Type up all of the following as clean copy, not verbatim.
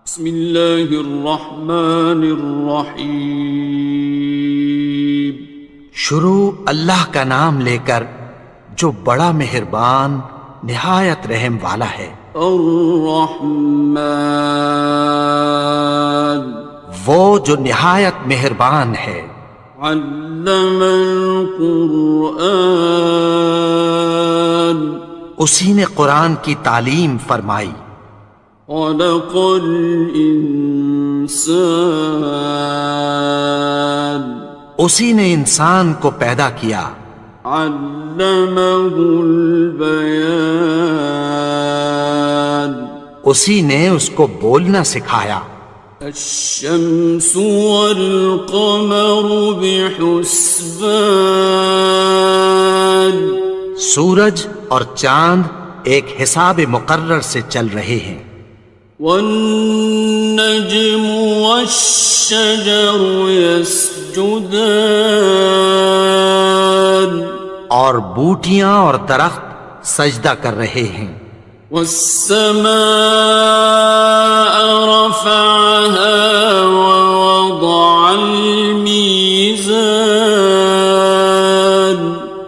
بسم اللہ الرحمن الرحیم۔ شروع اللہ کا نام لے کر جو بڑا مہربان نہایت رحم والا ہے۔ الرحمن، وہ جو نہایت مہربان ہے۔ علم القرآن، اسی نے قرآن کی تعلیم فرمائی۔ خلق الانسان، اسی نے انسان کو پیدا کیا۔ علمہ البیان، اسی نے اس کو بولنا سکھایا۔ الشمس والقمر بحسبان، سورج اور چاند ایک حساب مقرر سے چل رہے ہیں۔ والنجم والشجر يسجدان، اور بوٹیاں اور درخت سجدہ کر رہے ہیں۔ والسماء رفعها ووضع الميزان،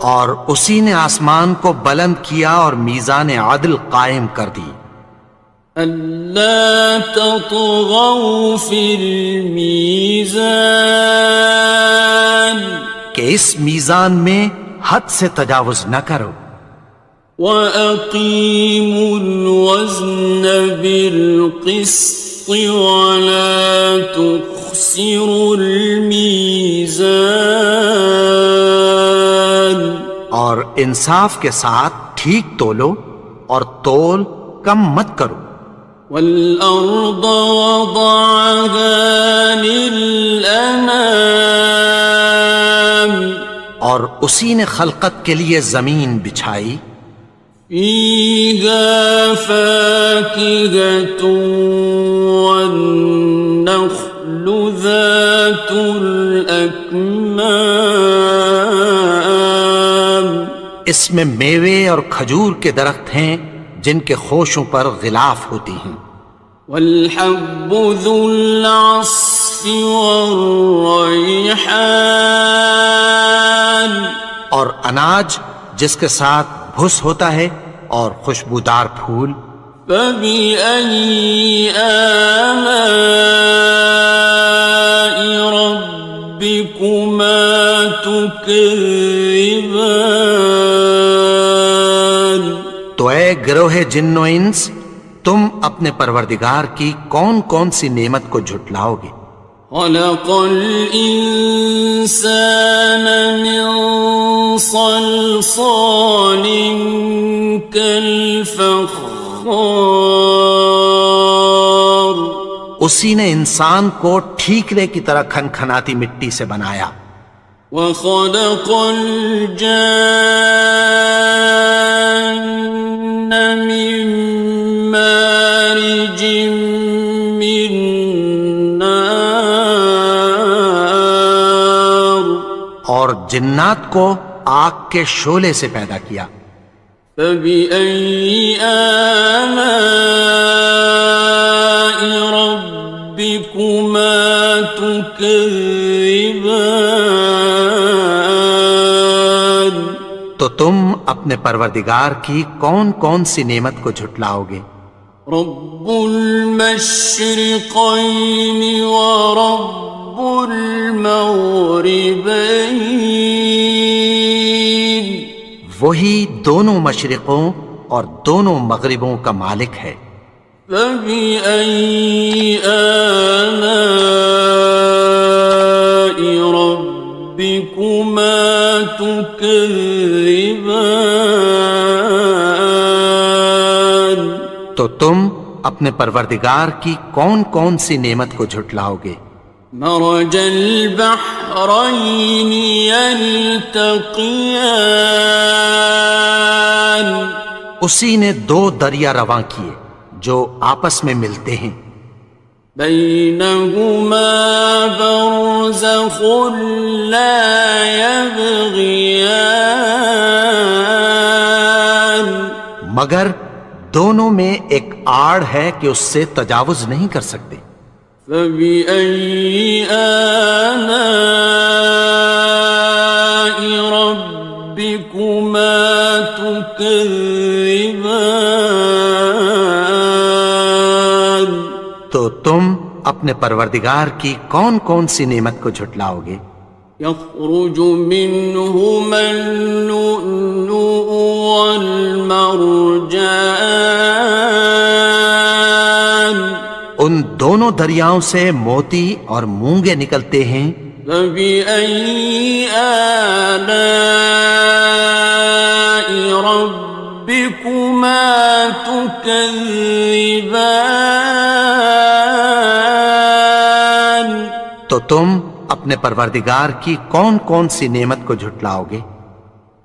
اور اسی نے آسمان کو بلند کیا اور میزان عدل قائم کر دی۔ ألا تطغوا في الميزان، کہ اس میزان میں حد سے تجاوز نہ کرو۔ وَأَقِيمُوا الْوَزْنَ بِالْقِسْطِ وَلَا تُخْسِرُوا الْمِيزَانَ، اور انصاف کے ساتھ ٹھیک تولو اور تول کم مت کرو۔ وَالْأَرْضَ وَضَعَهَا لِلْأَنَامِ، اور اسی نے خلقت کے لیے زمین بچھائی۔ فِيهَا فَاكِهَةٌ وَالنَّخْلُ ذَاتُ الْأَكْمَامِ، اس میں میوے اور کھجور کے درخت ہیں جن کے خوشوں پر غلاف ہوتی ہیں۔ وَالْحَبُّ ذُو الْعَصْفِ وَالرَّيْحَانِ، اور اناج جس کے ساتھ بھس ہوتا ہے اور خوشبودار پھول۔ فَبِأَيِّ آلَاءِ رَبِّكُمَا تُكَذِّبَانِ، تو اے گروہ جن و انس، تم اپنے پروردگار کی کون کون سی نعمت کو جھٹلاؤ گے؟ خَلَقَ الْإِنسَانَ مِنْ صَلْصَالٍ كَالْفَخَّارِ، اسی نے انسان کو ٹھیکرے کی طرح کھنکھناتی مٹی سے بنایا۔ وَخَلَقَ الْجَانَّ مِن مَّارِجٍ مِّن نَّارٍ، اور جنات کو آگ کے شعلے سے پیدا کیا۔ فَبِأَيِّ آلَاءِ رَبِّكُمَا تُكَذِّبَانِ، تو تم اپنے پروردگار کی کون کون سی نعمت کو جھٹلاؤ گے؟ رب المشرقین ورب المغربین، وہی دونوں مشرقوں اور دونوں مغربوں کا مالک ہے۔ فَبِأَيِّ آلَاءِ رَبِّكُمَا تُكَذِّبَانِ، تو تم اپنے پروردگار کی کون کون سی نعمت کو جھٹلاؤ گے؟ مرج البحرین یلتقیان، اسی نے دو دریا رواں کیے جو آپس میں ملتے ہیں۔ بینہما برزخ لا یبغیان، مگر دونوں میں ایک آڑ ہے کہ اس سے تجاوز نہیں کر سکتے۔ فبأي آلاء ربكما تكذبان؟ تو تم اپنے پروردگار کی کون کون سی نعمت کو جھٹلاؤ گے؟ يخرج منهما اللؤلؤ والمرجان، ان دونوں دریاؤں سے موتی اور مونگے نکلتے ہیں۔ فبأي آلاء ربكما تكذبان؟ تو تم اپنے پروردگار کی کون کون سی نعمت کو جھٹلاؤ گے؟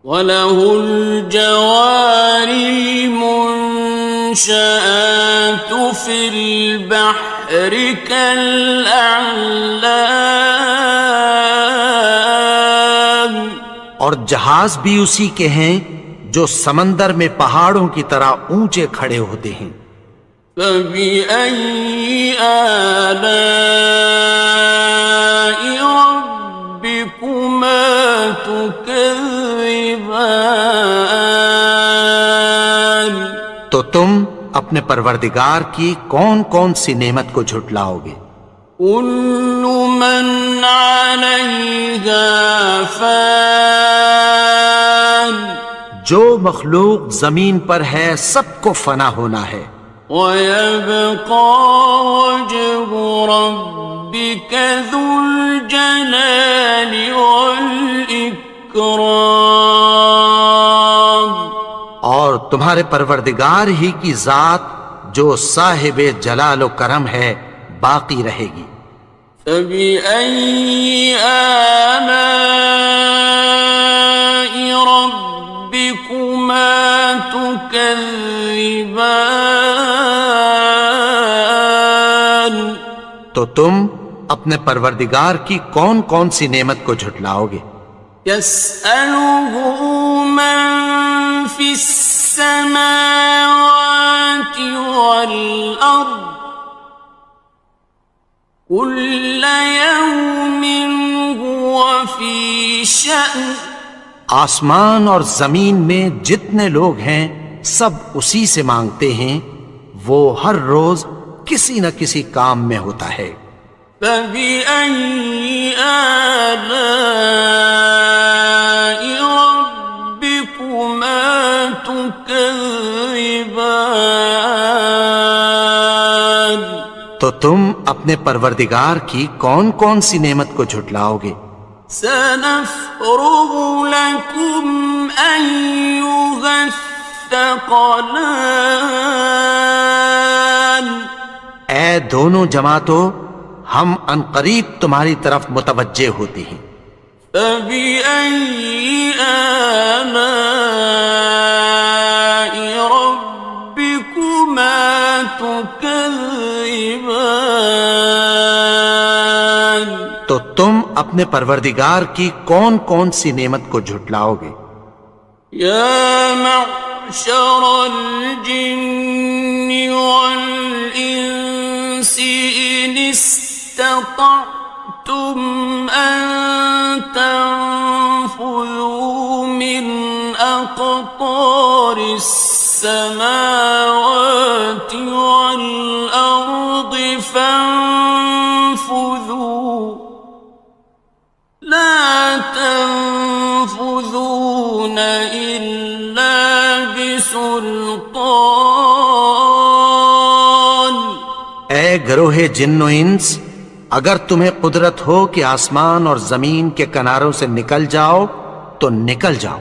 وَلَهُ الْجَوَارِ الْمُنشَآتُ فِي الْبَحْرِ كَالْأَعْلَامِ، اور جہاز بھی اسی کے ہیں جو سمندر میں پہاڑوں کی طرح اونچے کھڑے ہوتے ہیں۔ فَبِأَيِّ آلَاءِ رَبِّكُمَا تُكَذِّبَانِ؟ تو تم اپنے پروردگار کی کون کون سی نعمت کو جھٹلاؤ گے؟ كُلُّ مَنْ عَلَيْهَا فَانٍ، جو مخلوق زمین پر ہے سب کو فنا ہونا ہے۔ وَيَبْقَى وَجْهُ رَبِّكَ ذُو الْجَلَالِ وَالْإِكْرَامِ، اور تمہارے پروردگار ہی کی ذات جو صاحب جلال و کرم ہے باقی رہے گی۔ فَبِأَيِّ آلَاءِ رَبِّكُمَا تُكَذِّبَانِ؟ تو تم اپنے پروردگار کی کون کون سی نعمت کو جھٹلاؤ گے؟ يَسْأَلُهُ مَن فِي السَّمَاوَاتِ وَالْأَرْضِ كُلَّ يَوْمٍ هُوَ فِي شَأْنٍ، آسمان اور زمین میں جتنے لوگ ہیں سب اسی سے مانگتے ہیں، وہ ہر روز کسی نہ کسی کام میں ہوتا ہے۔ فَبِأَيِّ آلَاءِ رَبِّكُمَا تُكَذِّبَانِ؟ تو تم اپنے پروردگار کی کون کون سی نعمت کو جھٹلاؤ گے؟ سَنَفْرُغُ لَكُمْ أَيُّهَ الثَّقَلَانِ، اے دونوں جماعتوں، ہم عنقریب تمہاری طرف متوجہ ہوتے ہیں۔ فَبِأَيِّ آلَاءِ رَبِّكُمَا تُكَذِّبَانِ؟ تو تم اپنے پروردگار کی کون کون سی نعمت کو جھٹلاؤ گے؟ يَا مَعْشَرَ الْجِنِّ وَالْإِنسِ إِنِ اسْتَطَعْتُمْ أَن تَنفُذُوا مِنْ أَقْطَارِ السَّمَاوَاتِ وَالْأَرْضِ فَانفُذُوا لَا تَنفُذُونَ إِلَّا بِسُلْطَانٍ۔ اے گروہ جن و انس، اگر تمہیں قدرت ہو کہ آسمان اور زمین کے کناروں سے نکل جاؤ تو نکل جاؤ،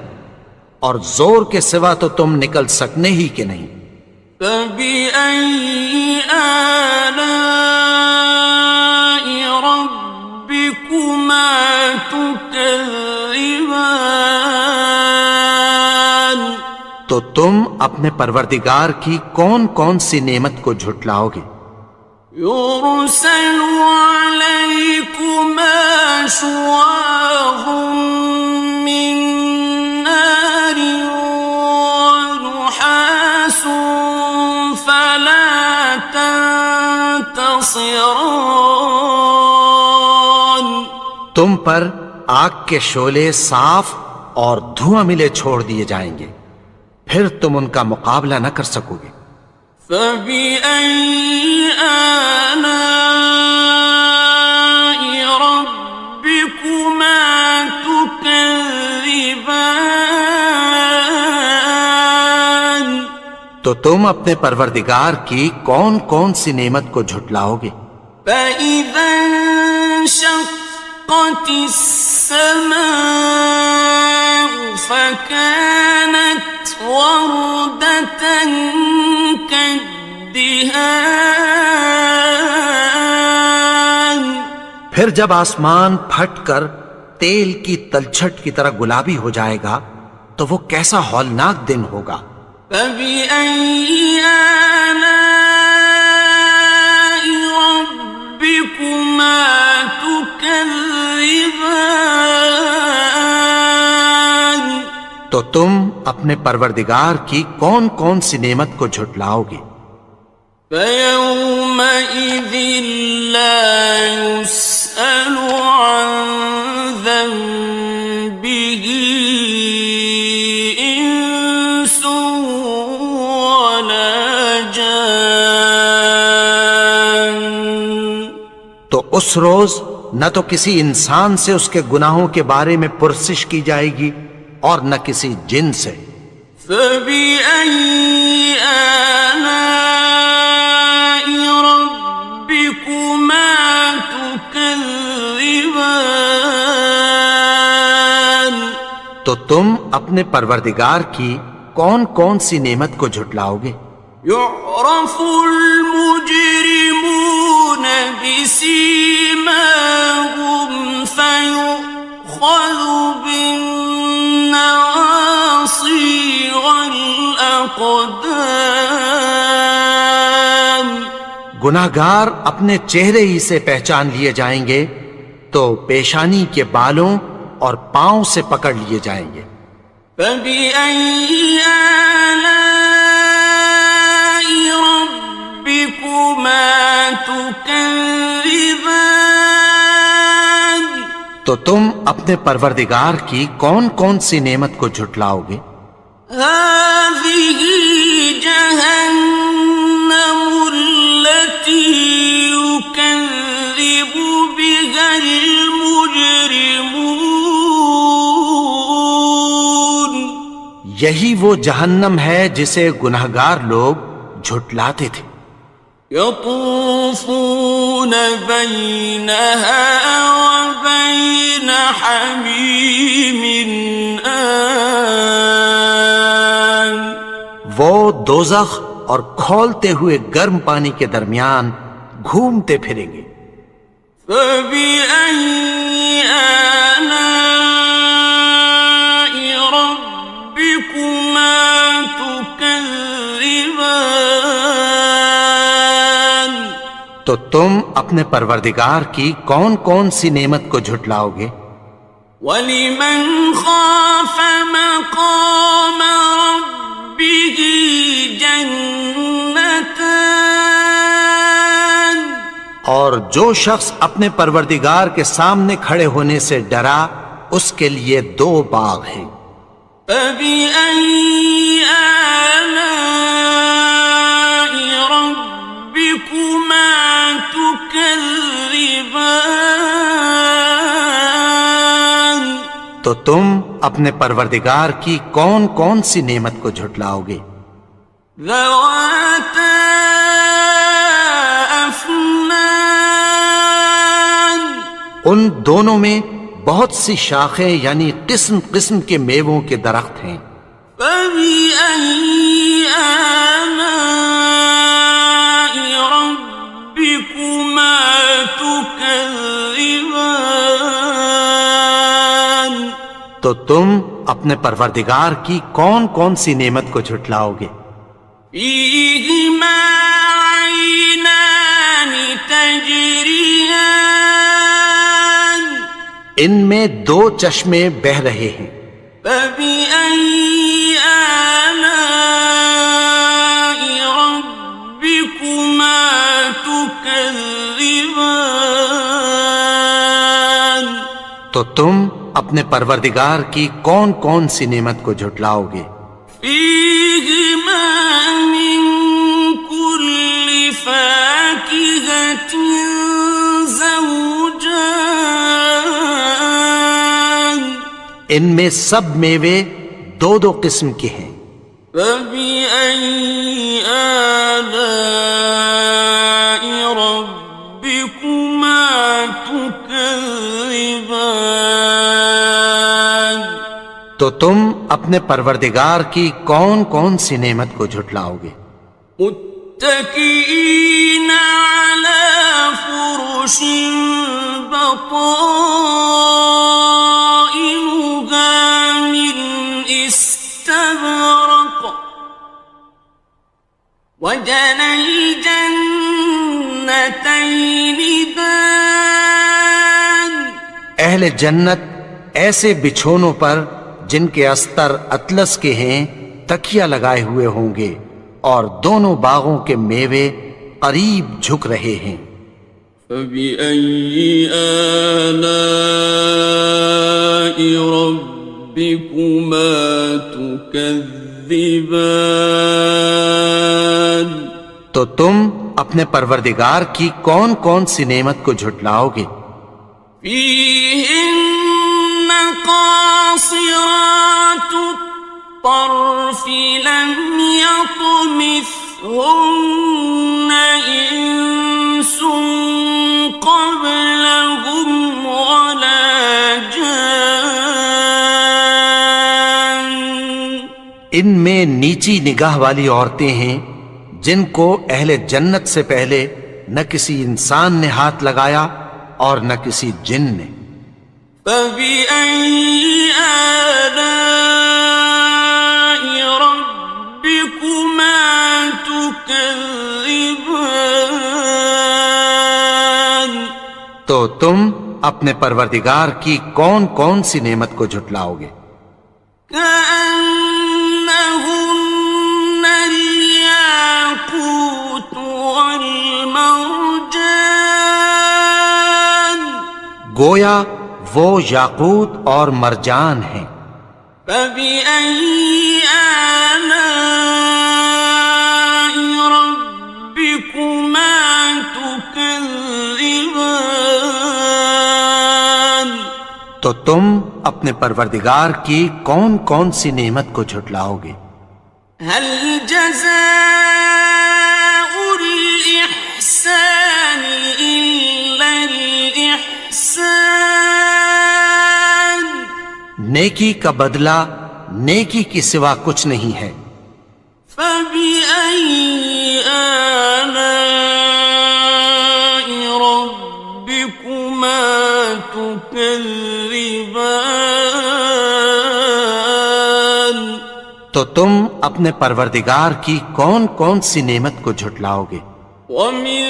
اور زور کے سوا تو تم نکل سکنے ہی کہ نہیں۔ فَبِأَيِّ آلَاءِ رَبِّكُمَا تُكَذِّبَانِ؟ تو تم اپنے پروردگار کی کون کون سی نعمت کو جھٹلاؤ گے؟ يُرْسَلُ عَلَيْكُمَا شُوَاظٌ مِّن نَّارٍ وَنُحَاسٌ فَلَا ناصران تم پر آگ کے شعلے صاف اور دھواں ملے چھوڑ دیے جائیں گے، پھر تم ان کا مقابلہ نہ کر سکو گے۔ فَبِأَيِّ آلَاءِ رَبِّكُمَا تُكَذِّبَانِ تو تم اپنے پروردگار کی کون کون سی نعمت کو جھٹلاؤ گے؟ فَإِذَا انشَقَّتِ السَّمَاءُ فَكَانَتْ وَرْدَةً كَالدِّهَانِ پھر جب آسمان پھٹ کر تیل کی تلچھٹ کی طرح گلابی ہو جائے گا تو وہ کیسا ہولناک دن ہوگا۔ فَبِأَيِّ آلَاءِ رَبِّكُمَا تُكَذِّبَانِ تو تم اپنے پروردگار کی کون کون سی نعمت کو جھٹلاؤ گے؟ فَيَوْمَئِذٍ لَا يُسْأَلُ عَنْ ذَنبِهِ إِنسٌ وَلَا جَانٌ تو اس روز نہ تو کسی انسان سے اس کے گناہوں کے بارے میں پرسش کی جائے گی اور نہ کسی جن سے۔ فَبِأَيِّ آلَاءِ رَبِّكُمَا تُكَذِّبَانِ تو تم اپنے پروردگار کی کون کون سی نعمت کو جھٹلاؤ گے؟ يُعْرَفُ الْمُجْرِمُونَ بِسِيمَاهُمْ فَيُؤْخَذُ بِالنَّوَاصِي وَالْأَقْدَامِ گناہگار اپنے چہرے ہی سے پہچان لیے جائیں گے تو پیشانی کے بالوں اور پاؤں سے پکڑ لیے جائیں گے۔ فَبِأَيِّ آلَاءِ رَبِّكُمَا تُكَذِّبَانِ تو تم اپنے پروردگار کی کون کون سی نعمت کو جھٹلاؤ گے؟ هَذِهِ جَهَنَّمُ الَّتِي يُكَذِّبُ بِهَا الْمُجْرِمُونَ یہی وہ جہنم ہے جسے گناہگار لوگ جھٹلاتے تھے۔ يَطُوفُونَ بَيْنَهَا وَبَيْنَ حَمِيمٍ آنٍ وہ دوزخ اور کھولتے ہوئے گرم پانی کے درمیان گھومتے پھریں گے۔ فَبِأَيِّ آلَاءِ رَبِّكُمَا تُكَذِّبَانِ تو تم اپنے پروردگار کی کون کون سی نعمت کو جھٹلاؤ گے؟ وَلِمَنْ خَافَ مَقَامَ رَبِّهِ جَنَّتَانِ اور جو شخص اپنے پروردگار کے سامنے کھڑے ہونے سے ڈرا اس کے لیے دو باغ ہیں۔ فَبِأَيِّ آلَاءِ رَبِّكُمَا تُكَذِّبَانِ تو تم اپنے پروردگار کی کون کون سی نعمت کو جھٹلاؤ گے؟ ذَوَاتَا أَفْنَانٍ ان دونوں میں بہت سی شاخیں یعنی قسم قسم کے میووں کے درخت ہیں۔ فَبِأَيِّ آلَاءِ رَبِّكُمَا تُكَذِّبَانِ تو تم اپنے پروردگار کی کون کون سی نعمت کو جھٹلاؤ گے؟ فِيهِمَا عَيْنَانِ تَجْرِيَانِ ان میں دو چشمے بہہ رہے ہیں۔ فَبِأَيِّ آلَاءِ رَبِّكُمَا تُكَذِّبَانِ تو تم اپنے پروردگار کی کون کون سی نعمت کو جھٹلاؤ گے؟ فيهما من كل فاكهة زوجان ان میں سب میوے دو دو قسم کے ہیں۔ فبأي آلاء ربكما تكذبان تو تم اپنے پروردگار کی کون کون سی نعمت کو جھٹلاؤ گے؟ متكئين على فرش بطائنها من استبرق وجنى الجنتين دان اہل جنت ایسے بچھونوں پر جن کے استر اطلس کے ہیں تکیہ لگائے ہوئے ہوں گے، اور دونوں باغوں کے میوے قریب جھک رہے ہیں۔ فبأي آلاء ربكما تكذبان تو تم اپنے پروردگار کی کون کون سی نعمت کو جھٹلاؤ گے؟ فيهن قاصرات الطرف لم يطمثهن إنس قبلهم ولا جان ان میں نیچی نگاہ والی عورتیں ہیں جن کو اہل جنت سے پہلے نہ کسی انسان نے ہاتھ لگایا اور نہ کسی جن نے۔ فبأي آلاء ربكما تكذبان تو تم اپنے پروردگار کی کون کون سی نعمت کو جھٹلاؤ گے؟ كأنهن الياقوت والمرجان گویا وہ یاقوت اور مرجان ہیں۔ فبأي آلاء ربكما تكذبان تو تم اپنے پروردگار کی کون کون سی نعمت کو جھٹلاؤ گے؟ هل جزاء الإحسان إلا الإحسان نیکی کا بدلہ نیکی کی سوا کچھ نہیں ہے۔ فبأي آلاء ربكما تكذبان تو تم اپنے پروردگار کی کون کون سی نعمت کو جھٹلاؤ گے؟ ومن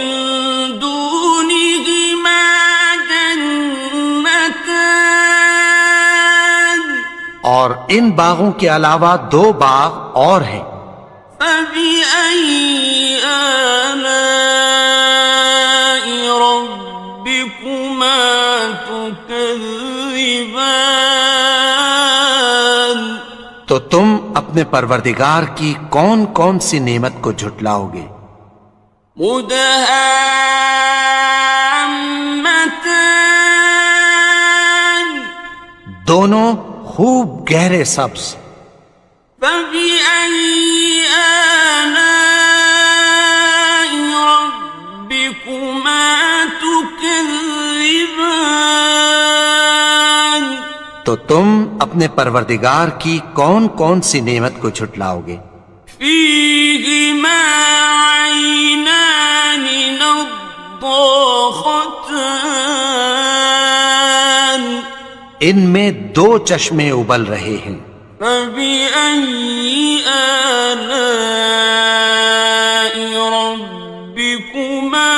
دونهما جنتان اور ان باغوں کے علاوہ دو باغ اور ہیں۔ فبأي آلاء ربكما تكذبان تو تم اپنے پروردگار کی کون کون سی نعمت کو جھٹلاؤ گے؟ مدهامتان دونوں خوب گہرے سبز۔ فبأي آلاء ربكما تكذبان تو تم اپنے پروردگار کی کون کون سی نعمت کو جھٹلاؤ گے؟ فيهما عينان نضاختان ان میں دو چشمے ابل رہے ہیں۔ فبأي آلاء ربكما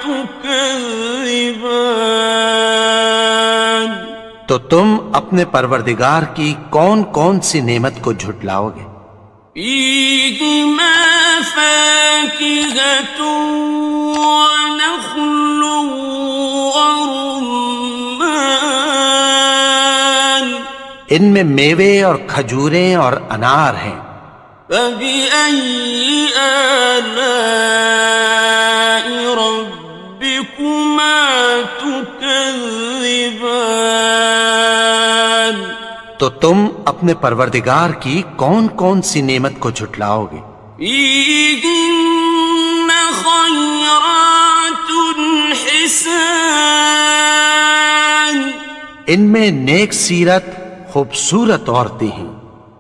تكذبان تو تم اپنے پروردگار کی کون کون سی نعمت کو جھٹلاؤ گے؟ فيهما فاكهة ونخل ورمان ان میں میوے اور کھجوریں اور انار ہیں۔ فبأي آلاء ربكما تكذبان؟ تو تم اپنے پروردگار کی کون کون سی نعمت کو جھٹلاؤ گے؟ فيهن خيرات حسان، ان میں نیک سیرت خوبصورت عورتیں ہیں۔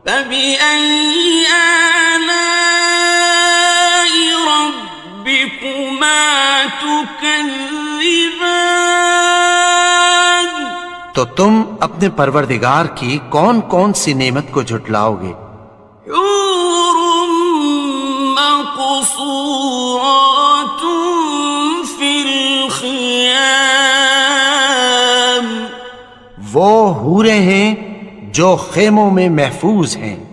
فبأي آلاء ربكما تكذبان؟ تو تم اپنے پروردگار کی کون کون سی نعمت کو جھٹلاؤ گے؟ حور مقصورات في الخيام، وہ حوریں ہیں جو خیموں میں محفوظ ہیں۔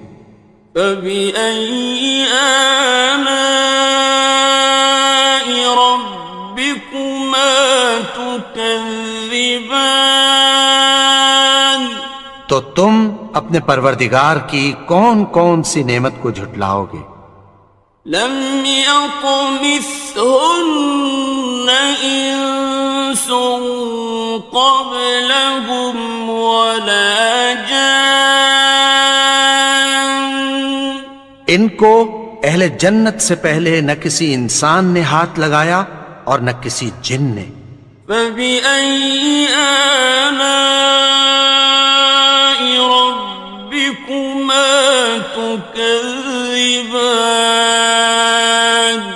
فبأي آلاء ربكما تكذبان؟ تو تم اپنے پروردگار کی کون کون سی نعمت کو جھٹلاؤ گے؟ لم يطمثهن إنس قبلهم ولا جان، ان کو اہل جنت سے پہلے نہ کسی انسان نے ہاتھ لگایا اور نہ کسی جن نے۔ فبأي آلاء ربكما تكذبان؟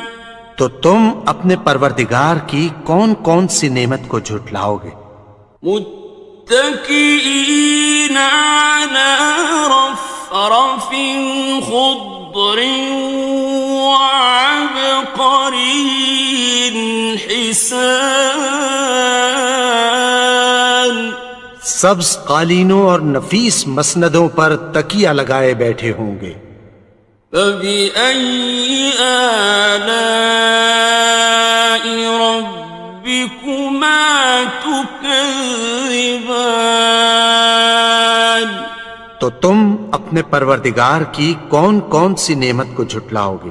تو تم اپنے پروردگار کی کون کون سی نعمت کو جھٹلاؤ گے؟ متكئين على رفرف خضر وعبقري حسان، سبز قالینوں اور نفیس مسندوں پر تکیہ لگائے بیٹھے ہوں گے۔ فبأي آلاء ربكما تكذبان؟ تو تم اپنے پروردگار کی کون کون سی نعمت کو جھٹلاؤ گے؟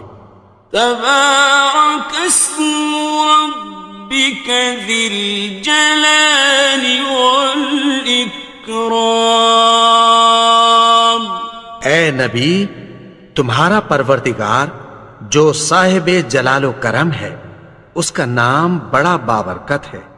تبارك اسم ربك ذي الجلال والإكرام۔ اے نبی، تمہارا پروردگار جو صاحب جلال و کرم ہے، اس کا نام بڑا بابرکت ہے۔